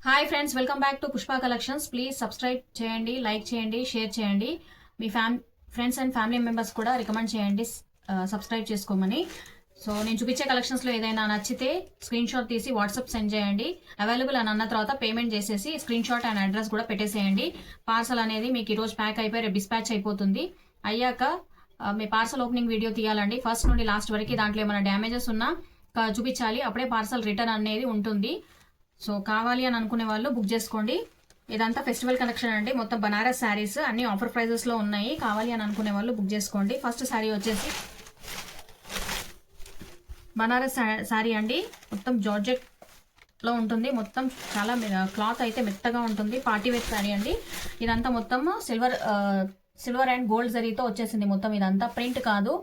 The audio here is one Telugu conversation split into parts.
Hi friends, welcome back to Pushpa collections. Please subscribe చేయండి, లైక్ చేయండి, షేర్ చేయండి. మీ ఫ్రెండ్స్ అండ్ ఫ్యామిలీ మెంబర్స్ కూడా రికమెండ్ చేయండి సబ్స్క్రైబ్ చేసుకోమని. సో నేను చూపించే కలెక్షన్స్లో ఏదైనా నచ్చితే స్క్రీన్ షాట్ తీసి వాట్సాప్ సెండ్ చేయండి. అవైలబుల్ అని అన్న తర్వాత పేమెంట్ చేసేసి స్క్రీన్ షాట్ అండ్ అడ్రస్ కూడా పెట్టేసేయండి. పార్సల్ అనేది మీకు ఈరోజు ప్యాక్ అయిపోయి రేపు డిస్పాచ్ అయిపోతుంది. అయ్యాక మీ పార్సల్ ఓపెనింగ్ వీడియో తీయాలండి. ఫస్ట్ నుండి లాస్ట్ వరకు దాంట్లో ఏమైనా డ్యామేజెస్ ఉన్నా చూపించాలి. అప్పుడే పార్సల్ రిటర్న్ అనేది ఉంటుంది. సో కావాలి అని అనుకునే వాళ్ళు బుక్ చేసుకోండి. ఇదంతా ఫెస్టివల్ కలెక్షన్ అండి. మొత్తం బనారస్ శారీస్ అన్ని ఆఫర్ ప్రైజెస్ లో ఉన్నాయి. కావాలి అని అనుకునే వాళ్ళు బుక్ చేసుకోండి. ఫస్ట్ శారీ వచ్చేసి బనారస్ శారీ అండి. మొత్తం జార్జెట్ లో ఉంటుంది. మొత్తం చాలా క్లాత్ అయితే మెత్తగా ఉంటుంది. పార్టీ వేర్ శారీ అండి. ఇదంతా మొత్తం సిల్వర్ అండ్ గోల్డ్ జరీతో వచ్చేసింది. మొత్తం ఇదంతా ప్రింట్ కాదు.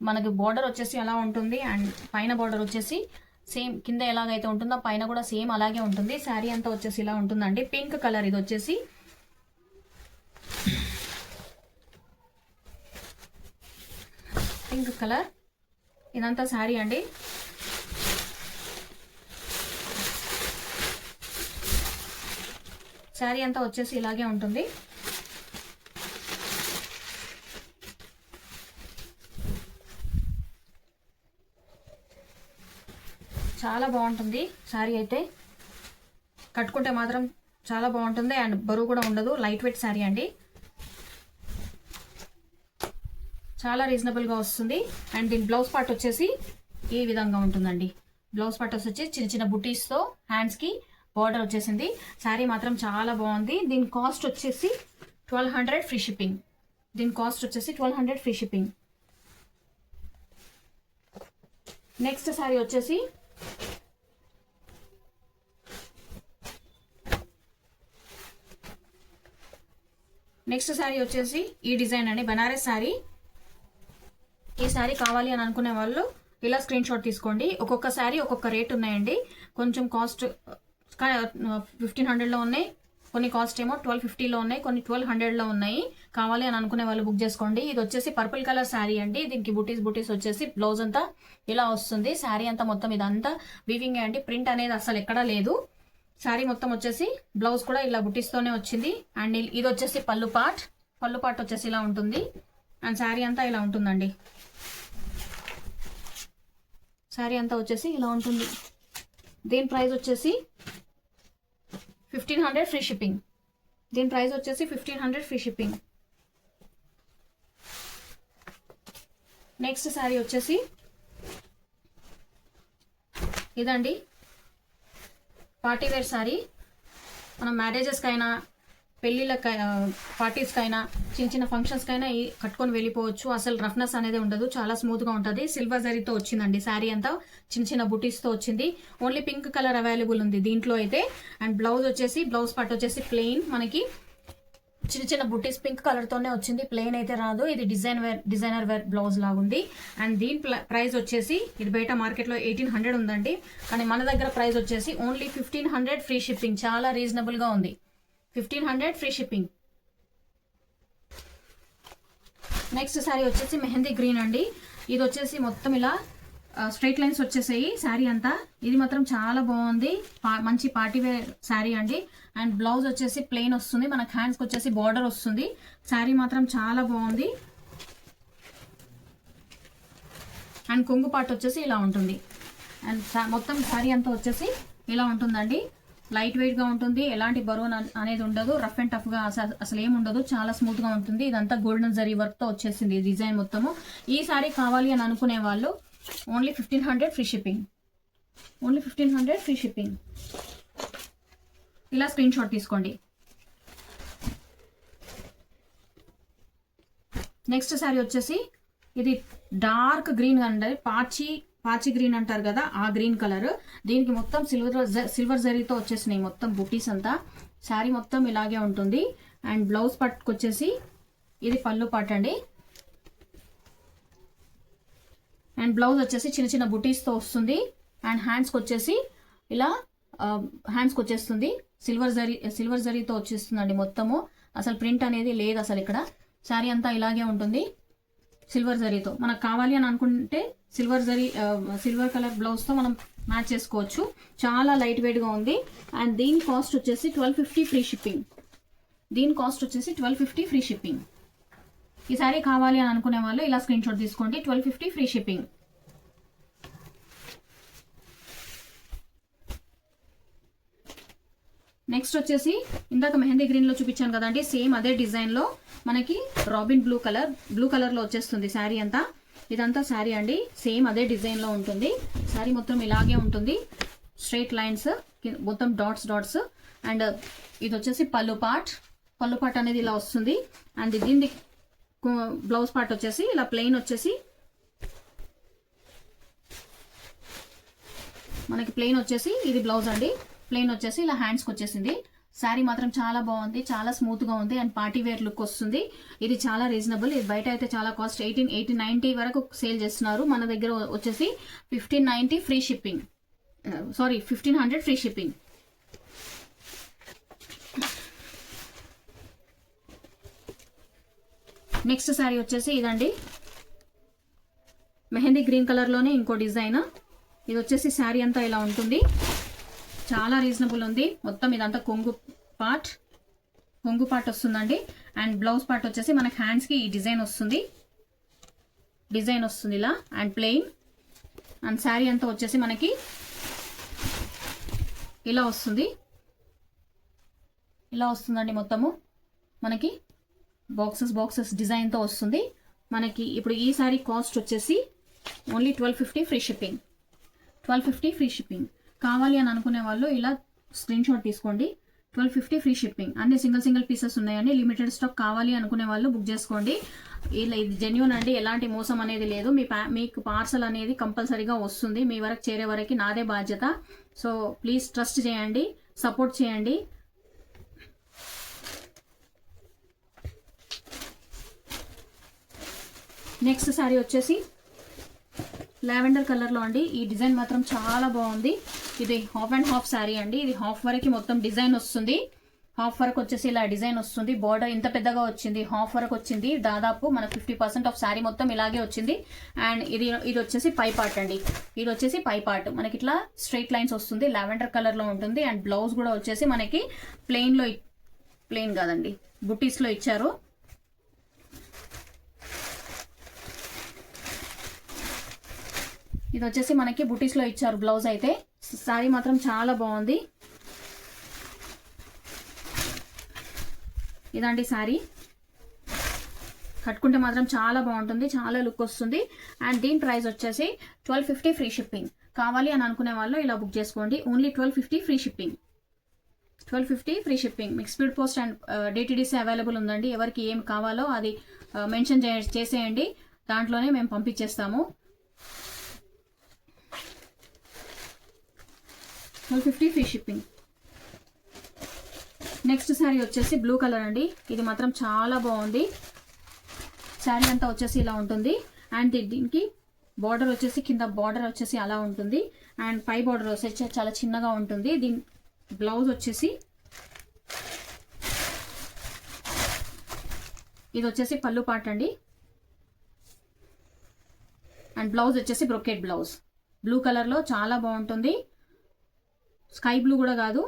మనకి బార్డర్ వచ్చేసి ఎలా ఉంటుంది అండ్ పైన బార్డర్ వచ్చేసి సేమ్ కింద ఎలాగైతే ఉంటుందో పైన కూడా సేమ్ అలాగే ఉంటుంది. శారీ అంతా వచ్చేసి ఇలా ఉంటుందండి. పింక్ కలర్ ఇది వచ్చేసి. పింక్ కలర్ ఇదంతా శారీ అండి. శారీ అంతా వచ్చేసి ఇలాగే ఉంటుంది. చాలా బాగుంటుంది శారీ అయితే. కట్టుకుంటే మాత్రం చాలా బాగుంటుంది అండ్ బరువు కూడా ఉండదు. లైట్ వెయిట్ శారీ అండి. చాలా రీజనబుల్గా వస్తుంది. అండ్ దీని బ్లౌజ్ పార్ట్ వచ్చేసి ఈ విధంగా ఉంటుందండి. బ్లౌజ్ పార్ట్ వచ్చి చిన్న చిన్న బుటీస్తో హ్యాండ్స్కి బార్డర్ వచ్చేసింది. శారీ మాత్రం చాలా బాగుంది. దీని కాస్ట్ వచ్చేసి 1200 ఫ్రీ షిప్పింగ్. దీని కాస్ట్ వచ్చేసి 1200 ఫ్రీ షిప్పింగ్. నెక్స్ట్ శారీ వచ్చేసి ఈ డిజైన్ అండి. బనారస్ శారీ. ఈ శారీ కావాలి అని అనుకునే వాళ్ళు ఇలా స్క్రీన్ షాట్ తీసుకోండి. ఒక్కొక్క శారీ ఒక్కొక్క రేట్ ఉన్నాయండి. కొంచెం కాస్ట్ 1500లో ఉన్నాయి, కొన్ని కాస్ట్ ఏమో 1250లో ఉన్నాయి, కొన్ని 1200లో ఉన్నాయి. కావాలి అని అనుకునే వాళ్ళు బుక్ చేసుకోండి. ఇది వచ్చేసి పర్పుల్ కలర్ శారీ అండి. దీనికి బుటీస్ వచ్చేసి బ్లౌజ్ అంతా ఇలా వస్తుంది. శారీ అంతా మొత్తం ఇదంతా వీవింగ్ అండి. ప్రింట్ అనేది అసలు ఎక్కడా లేదు. శారీ మొత్తం వచ్చేసి బ్లౌజ్ కూడా ఇలా బుటీస్తోనే వచ్చింది. అండ్ ఇది వచ్చేసి పళ్ళు పార్ట్ వచ్చేసి ఇలా ఉంటుంది. అండ్ శారీ అంతా ఇలా ఉంటుందండి. శారీ అంతా వచ్చేసి ఇలా ఉంటుంది. దీని ప్రైస్ వచ్చేసి 1500 ఫ్రీ షిప్పింగ్. దీని ప్రైస్ వచ్చేసి 1500 ఫ్రీ షిప్పింగ్. నెక్స్ట్ శారీ వచ్చేసి ఇదండి. Party wear sari. మనం మ్యారేజెస్కైనా పెళ్ళిళ్ళకైనా పార్టీస్కైనా చిన్న చిన్న ఫంక్షన్స్కైనా కట్టుకొని వెళ్ళిపోవచ్చు. అసలు రఫ్నెస్ అనేది ఉండదు. చాలా స్మూత్గా ఉంటుంది. సిల్వర్ జరీతో వచ్చిందండి. శారీ అంతా చిన్న చిన్న బుటీస్తో వచ్చింది. ఓన్లీ పింక్ కలర్ అవైలబుల్ ఉంది దీంట్లో అయితే. అండ్ బ్లౌజ్ పార్ట్ వచ్చేసి ప్లెయిన్. మనకి చిన్న చిన్న బుటీస్ పింక్ కలర్తోనే వచ్చింది. ప్లెయిన్ అయితే రాదు. ఇది డిజైనర్ వేర్ బ్లౌజ్ లాగుంది. అండ్ దీని ప్రైస్ వచ్చేసి ఇది బయట మార్కెట్లో 1800 ఉందండి. కానీ మన దగ్గర ప్రైస్ వచ్చేసి ఓన్లీ 1500 ఫ్రీ షిప్పింగ్. చాలా రీజనబుల్గా ఉంది. 1500 ఫ్రీ షిప్పింగ్. నెక్స్ట్ శారీ వచ్చేసి మెహందీ గ్రీన్ అండి. ఇది వచ్చేసి మొత్తం ఇలా స్ట్రైట్ లైన్స్ వచ్చేసాయి శారీ అంతా. ఇది మాత్రం చాలా బాగుంది. మంచి పార్టీ వేర్ శారీ అండి. అండ్ బ్లౌజ్ వచ్చేసి ప్లెయిన్ వస్తుంది. మనకు హ్యాండ్స్కి వచ్చేసి బార్డర్ వస్తుంది. శారీ మాత్రం చాలా బాగుంది. అండ్ కొంగు పార్ట్ వచ్చేసి ఇలా ఉంటుంది. అండ్ మొత్తం శారీ అంతా వచ్చేసి ఇలా ఉంటుందండి. లైట్ వెయిట్గా ఉంటుంది. ఎలాంటి బరువు అనేది ఉండదు. రఫ్ అండ్ టఫ్గా అసలు ఏమి ఉండదు. చాలా స్మూత్గా ఉంటుంది. ఇదంతా గోల్డెన్ జరీ వర్క్తో వచ్చేసింది డిజైన్ మొత్తము. ఈ శారీ కావాలి అని అనుకునే వాళ్ళు only 1500 free shipping. Only 1500 free shipping. ఇలా స్క్రీన్ షాట్ తీసుకోండి. నెక్స్ట్ శారీ వచ్చేసి ఇది డార్క్ గ్రీన్ అండి. పాచి గ్రీన్ అంటారు కదా, ఆ గ్రీన్ కలర్. దీనికి మొత్తం సిల్వర్ జరీతో వచ్చేసినాయి మొత్తం బుటీస్ అంతా. శారీ మొత్తం ఇలాగే ఉంటుంది. అండ్ బ్లౌజ్ పార్ట్కి వచ్చేసి ఇది పళ్ళు పార్ట్ అండి. అండ్ బ్లౌజ్ వచ్చేసి చిన్న చిన్న బుటీస్తో వస్తుంది. అండ్ హ్యాండ్స్కి వచ్చేసి ఇలా హ్యాండ్స్కి వచ్చేస్తుంది. సిల్వర్ జరీతో వచ్చేస్తుందండి మొత్తము. అసలు ప్రింట్ అనేది లేదు అసలు ఇక్కడ. శారీ అంతా ఇలాగే ఉంటుంది సిల్వర్ జరీతో. మనకు కావాలి అని అనుకుంటే సిల్వర్ కలర్ బ్లౌజ్తో మనం మ్యాచ్ చేసుకోవచ్చు. చాలా లైట్ వెయిట్గా ఉంది. అండ్ దీని కాస్ట్ వచ్చేసి 1250 ఫ్రీ షిప్పింగ్. దీని కాస్ట్ వచ్చేసి 1250 ఫ్రీ షిప్పింగ్. ఈ సారీ కావాలి అని అనుకునే వాళ్ళు ఇలా స్క్రీన్ షాట్ తీసుకోండి. 1250 ఫ్రీ షిప్పింగ్. నెక్స్ట్ వచ్చేసి ఇందాక మెహందీ గ్రీన్లో చూపించాను కదండి, సేమ్ అదే డిజైన్లో మనకి రాబిన్ బ్లూ కలర్లో వచ్చేస్తుంది శారీ అంతా. ఇదంతా శారీ అండి, సేమ్ అదే డిజైన్లో ఉంటుంది. శారీ మొత్తం ఇలాగే ఉంటుంది, స్ట్రైట్ లైన్స్, మొత్తం డాట్స్. అండ్ ఇది వచ్చేసి పళ్ళు పార్ట్ అనేది ఇలా వస్తుంది. అండ్ దీని బ్లౌజ్ పార్ట్ వచ్చేసి ఇలా ప్లెయిన్ వచ్చేసి మనకి ప్లెయిన్ వచ్చేసి ఇది బ్లౌజ్ అండి. ప్లెయిన్ వచ్చేసి ఇలా హ్యాండ్స్కి వచ్చేసింది. శారీ మాత్రం చాలా బాగుంది, చాలా స్మూత్గా ఉంది. అండ్ పార్టీ వేర్ లుక్ వస్తుంది. ఇది చాలా రీజనబుల్. ఇది బయట అయితే చాలా కాస్ట్ 1890 వరకు సేల్ చేస్తున్నారు. మన దగ్గర వచ్చేసి 1590 ఫ్రీ షిప్పింగ్, 1500 ఫ్రీ షిప్పింగ్. నెక్స్ట్ శారీ వచ్చేసి ఇదండి, మెహందీ గ్రీన్ కలర్లోనే ఇంకో డిజైన్. ఇది వచ్చేసి శారీ అంతా ఇలా ఉంటుంది. చాలా రీజనబుల్ ఉంది. మొత్తం ఇదంతా కొంగు పార్ట్ వస్తుందండి. అండ్ బ్లౌజ్ పార్ట్ వచ్చేసి మనకి హ్యాండ్స్కి ఈ డిజైన్ వస్తుంది ఇలా. And plain. అండ్ శారీ అంతా వచ్చేసి మనకి ఇలా వస్తుందండి. మొత్తము మనకి బాక్సెస్ డిజైన్తో వస్తుంది. మనకి ఇప్పుడు ఈ శారీ కాస్ట్ వచ్చేసి only 1250 free shipping. 1250 free shipping. కావాలి అని అనుకునే వాళ్ళు ఇలా స్క్రీన్ షాట్ తీసుకోండి. 1250 ఫ్రీ షిప్పింగ్. అన్ని సింగిల్ పీసెస్ ఉన్నాయండి. Limited stock. కావాలి అనుకునే వాళ్ళు బుక్ చేసుకోండి. ఇలా ఇది జెన్యూన్ అండి, ఎలాంటి మోసం అనేది లేదు. మీకు పార్సల్ అనేది కంపల్సరీగా వస్తుంది. మీ వరకు చేరే వరకు నాదే బాధ్యత. సో ప్లీజ్ ట్రస్ట్ చేయండి, సపోర్ట్ చేయండి. నెక్స్ట్ శారీ వచ్చేసి లావెండర్ కలర్లో అండి. ఈ డిజైన్ మాత్రం చాలా బాగుంది. ఇది హాఫ్ అండ్ హాఫ్ శారీ అండి. ఇది హాఫ్ వరకు మొత్తం డిజైన్ వస్తుంది. హాఫ్ వరకు వచ్చేసి ఇలా డిజైన్ వస్తుంది. బార్డర్ ఇంత పెద్దగా వచ్చింది, హాఫ్ వరకు వచ్చింది. దాదాపు మన 50% ఆఫ్ శారీ మొత్తం ఇలాగే వచ్చింది. అండ్ ఇది వచ్చేసి పై పార్ట్ అండి. ఇది వచ్చేసి పై పార్ట్ మనకి ఇట్లా స్ట్రైట్ లైన్స్ వస్తుంది. లావెండర్ కలర్లో ఉంటుంది. అండ్ బ్లౌజ్ కూడా వచ్చేసి మనకి ప్లెయిన్ కాదండి, బుటీస్లో ఇచ్చారు. ఇది వచ్చేసి మనకి బుటీస్లో ఇచ్చారు బ్లౌజ్ అయితే. శారీ మాత్రం చాలా బాగుంది. ఇదండి శారీ. కట్టుకుంటే మాత్రం చాలా బాగుంటుంది, చాలా లుక్ వస్తుంది. అండ్ దీని ప్రైస్ వచ్చేసి 1250 ఫ్రీ షిప్పింగ్. కావాలి అని అనుకునే వాళ్ళు ఇలా బుక్ చేసుకోండి. Only 1250 free shipping. 1250 free shipping. మీకు speed post and DTDC available ఉందండి. ఎవరికి ఏం కావాలో అది మెన్షన్ చేసేయండి, దాంట్లోనే మేము పంపించేస్తాము. 1250 ఫ్రీ షిప్పింగ్. నెక్స్ట్ శారీ వచ్చేసి బ్లూ కలర్ అండి. ఇది మాత్రం చాలా బాగుంది. శారీ అంతా వచ్చేసి ఇలా ఉంటుంది. అండ్ దీనికి బార్డర్ వచ్చేసి కింద బార్డర్ వచ్చేసి అలా ఉంటుంది. అండ్ పై బార్డర్ వచ్చేసి చాలా చిన్నగా ఉంటుంది. దీని బ్లౌజ్ వచ్చేసి ఇది వచ్చేసి పళ్ళు పార్ట్ అండి. అండ్ బ్లౌజ్ వచ్చేసి బ్రొకెట్ బ్లౌజ్. బ్లూ కలర్లో చాలా బాగుంటుంది. స్కై బ్లూ కూడా కాదు,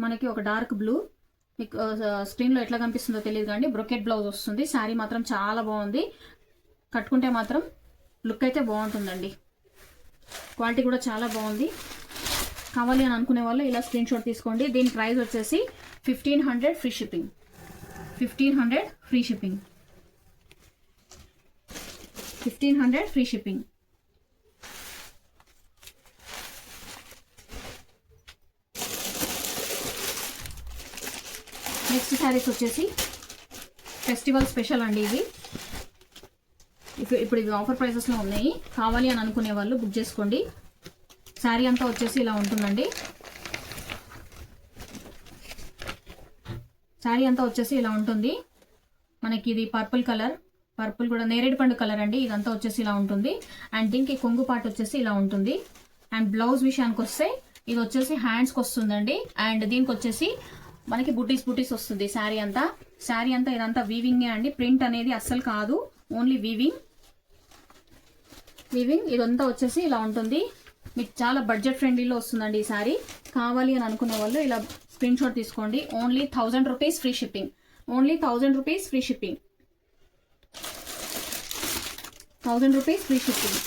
మనకి ఒక డార్క్ బ్లూ. మీకు స్క్రీన్లో ఎట్లా కనిపిస్తుందో తెలియదు కానీ బ్రొకెట్ బ్లౌజ్ వస్తుంది. శారీ మాత్రం చాలా బాగుంది. కట్టుకుంటే మాత్రం లుక్ అయితే బాగుంటుందండి. క్వాలిటీ కూడా చాలా బాగుంది. కావాలి అని అనుకునే వాళ్ళు ఇలా స్క్రీన్ షాట్ తీసుకోండి. దీని ప్రైస్ వచ్చేసి 1500 free shipping. 1500 free shipping. 1500 free షిప్పింగ్. నెక్స్ట్ శారీస్ వచ్చేసి ఫెస్టివల్ స్పెషల్ అండి. ఇప్పుడు ఇవి ఆఫర్ ప్రైసెస్లో ఉన్నాయి. కావాలి అని అనుకునే వాళ్ళు బుక్ చేసుకోండి. శారీ అంతా వచ్చేసి ఇలా ఉంటుందండి. శారీ అంతా వచ్చేసి ఇలా ఉంటుంది. మనకి ఇది పర్పుల్ కూడా నేరేడు పండు కలర్ అండి. ఇదంతా వచ్చేసి ఇలా ఉంటుంది. అండ్ దీనికి కొంగు పార్ట్ వచ్చేసి ఇలా ఉంటుంది. అండ్ బ్లౌజ్ విషయానికి వస్తే ఇది వచ్చేసి హ్యాండ్స్కి వస్తుందండి. అండ్ దీనికి వచ్చేసి మనకి బుటీస్ వస్తుంది. శారీ అంతా ఇదంతా వీవింగే అండి. ప్రింట్ అనేది అస్సలు కాదు, ఓన్లీ వీవింగ్. ఇదంతా వచ్చేసి ఇలా ఉంటుంది. మీకు చాలా బడ్జెట్ ఫ్రెండ్లీలో వస్తుందండి ఈ శారీ. కావాలి అని అనుకునే వాళ్ళు ఇలా స్క్రీన్ షాట్ తీసుకోండి. Only 1000 rupees free shipping. Only 1000 rupees free shipping. 1000 rupees free షిప్పింగ్.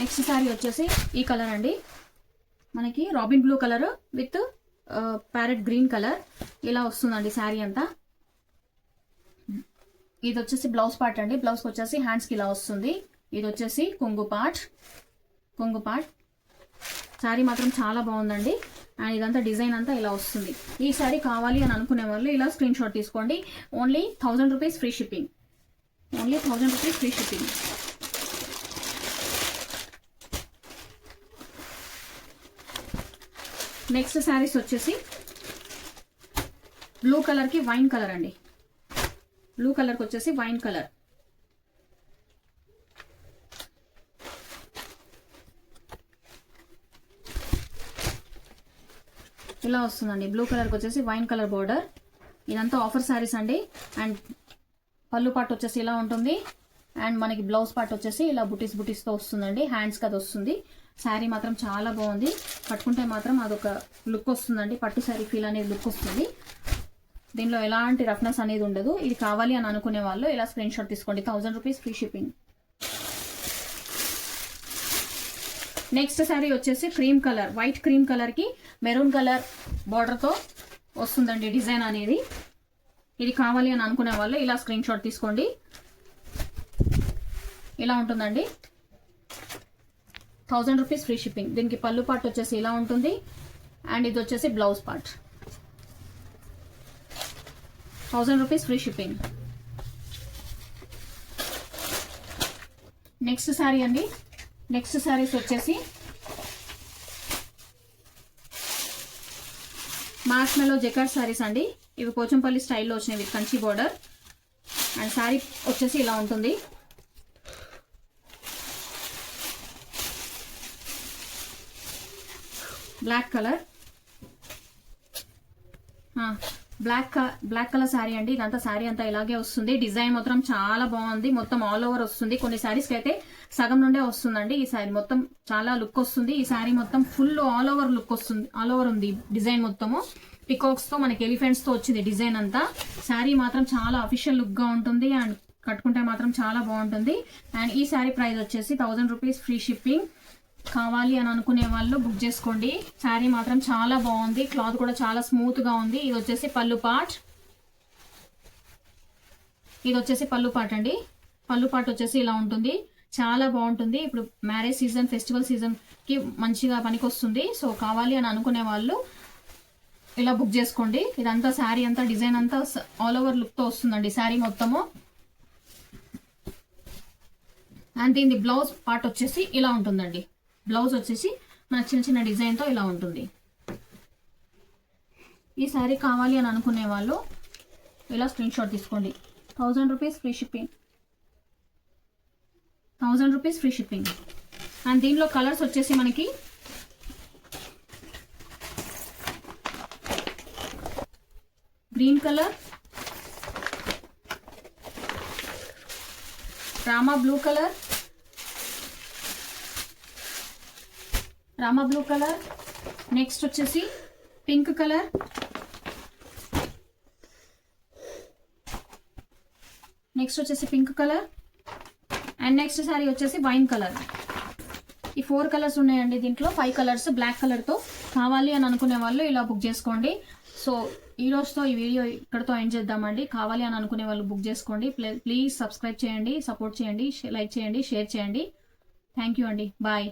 నెక్స్ట్ శారీ వచ్చేసి ఈ కలర్ అండి, మనకి robin blue colour with parrot green colour ఇలా వస్తుందండి శారీ అంతా. ఇది వచ్చేసి బ్లౌజ్ పార్ట్ అండి. బ్లౌజ్కి వచ్చేసి హ్యాండ్స్కి ఇలా వస్తుంది. ఇది వచ్చేసి కొంగు పార్ట్. శారీ మాత్రం చాలా బాగుందండి. అండ్ ఇదంతా డిజైన్ అంతా ఇలా వస్తుంది. ఈ శారీ కావాలి అని అనుకునే వాళ్ళు ఇలా స్క్రీన్ షాట్ తీసుకోండి. Only 1000 rupees free shipping. Only 1000 rupees free షిప్పింగ్. నెక్స్ట్ శారీస్ వచ్చేసి బ్లూ కలర్కి వైన్ కలర్ అండి. బ్లూ కలర్కి వచ్చేసి వైన్ కలర్. ఇలా వస్తుందండి. బ్లూ కలర్కి వచ్చేసి వైన్ కలర్ బోర్డర్. ఇదంతా ఆఫర్ శారీస్ అండి. అండ్ పళ్ళు పార్ట్ వచ్చేసి ఇలా ఉంటుంది. అండ్ మనకి బ్లౌజ్ పార్ట్ వచ్చేసి ఇలా బుటీస్తో వస్తుందండి. హ్యాండ్స్కి అది వస్తుంది. శారీ మాత్రం చాలా బాగుంది. కట్టుకుంటే మాత్రం అదొక లుక్ వస్తుందండి. పట్టు శారీ ఫీల్ అనేది లుక్ వస్తుంది. దీనిలో ఎలాంటి రఫ్నెస్ అనేది ఉండదు. ఇది కావాలి అని అనుకునే వాళ్ళు ఇలా స్క్రీన్ షాట్ తీసుకోండి. 1000 రూపీస్ ఫ్రీ షిప్పింగ్. నెక్స్ట్ శారీ వచ్చేసి క్రీమ్ కలర్, వైట్ క్రీమ్ కలర్కి మెరూన్ కలర్ బార్డర్తో వస్తుందండి డిజైన్ అనేది. ఇది కావాలి అని అనుకునే వాళ్ళు ఇలా స్క్రీన్ షాట్ తీసుకోండి. ఇలా ఉంటుందండి. 1000 రూపీస్ ఫ్రీ షిప్పింగ్. దీనికి పళ్ళు పార్ట్ వచ్చేసి ఇలా ఉంటుంది. అండ్ ఇది వచ్చేసి బ్లౌజ్ పార్ట్. 1000 రూపీస్ ఫ్రీ షిప్పింగ్. నెక్స్ట్ శారీ అండి. నెక్స్ట్ శారీస్ వచ్చేసి మార్ష్మెలో జెకార్డ్ శారీస్ అండి. ఇవి పోచంపల్లి స్టైల్లో వచ్చినాయి with Kanchi border. And sari వచ్చేసి ఇలా ఉంటుంది. Black colour, black colour sari అండి. ఇదంతా శారీ అంతా ఇలాగే వస్తుంది. డిజైన్ మాత్రం చాలా బాగుంది. మొత్తం ఆల్ ఓవర్ వస్తుంది. కొన్ని శారీస్కి అయితే సగం నుండే వస్తుందండి. ఈ శారీ మొత్తం చాలా లుక్ వస్తుంది. ఈ శారీ మొత్తం ఫుల్ ఆల్ ఓవర్ లుక్ వస్తుంది. ఆల్ ఓవర్ ఉంది డిజైన్ మొత్తము. పికాక్స్తో మనకి ఎలిఫెంట్స్తో వచ్చింది డిజైన్ అంతా. శారీ మాత్రం చాలా అఫీషియల్ లుక్గా ఉంటుంది. అండ్ కట్టుకుంటే మాత్రం చాలా బాగుంటుంది. అండ్ ఈ శారీ ప్రైస్ వచ్చేసి 1000 రూపీస్ ఫ్రీ షిప్పింగ్. కావాలి అని అనుకునే వాళ్ళు బుక్ చేసుకోండి. శారీ మాత్రం చాలా బాగుంది. క్లాత్ కూడా చాలా స్మూత్గా ఉంది. ఇది వచ్చేసి పళ్ళు పార్ట్. ఇది వచ్చేసి పళ్ళు పార్ట్ అండి. పళ్ళు పార్ట్ వచ్చేసి ఇలా ఉంటుంది. చాలా బాగుంటుంది. ఇప్పుడు మ్యారేజ్ సీజన్, ఫెస్టివల్ సీజన్కి మంచిగా పనికొస్తుంది. సో కావాలి అని అనుకునే వాళ్ళు ఇలా బుక్ చేసుకోండి. ఇదంతా శారీ అంతా డిజైన్ అంతా ఆల్ ఓవర్ లుక్తో వస్తుందండి శారీ మొత్తము. అండ్ దీని బ్లౌజ్ పార్ట్ వచ్చేసి ఇలా ఉంటుందండి. బ్లౌజ్ వచ్చేసి మనకు చిన్న చిన్న డిజైన్తో ఇలా ఉంటుంది. ఈ శారీ కావాలి అని అనుకునే వాళ్ళు ఇలా స్క్రీన్ షాట్ తీసుకోండి. 1000 rupees free shipping. 1000 rupees free shipping. And దీనిలో కలర్స్ వచ్చేసి మనకి green colour, Rama blue colour, next వచ్చేసి pink colour, and next sari వచ్చేసి వైన్ కలర్. ఈ 4 కలర్స్ ఉన్నాయండి. దీంట్లో 5 కలర్స్ బ్లాక్ కలర్తో. కావాలి అని అనుకునే వాళ్ళు ఇలా బుక్ చేసుకోండి. సో ఈ రోజుతో ఈ వీడియో ఇక్కడతో ఎండ్ చేద్దామండి. కావాలి అని అనుకునే వాళ్ళు బుక్ చేసుకోండి. ప్లీజ్ సబ్స్క్రైబ్ చేయండి, సపోర్ట్ చేయండి, లైక్ చేయండి, షేర్ చేయండి. థ్యాంక్ యూ అండి. బాయ్.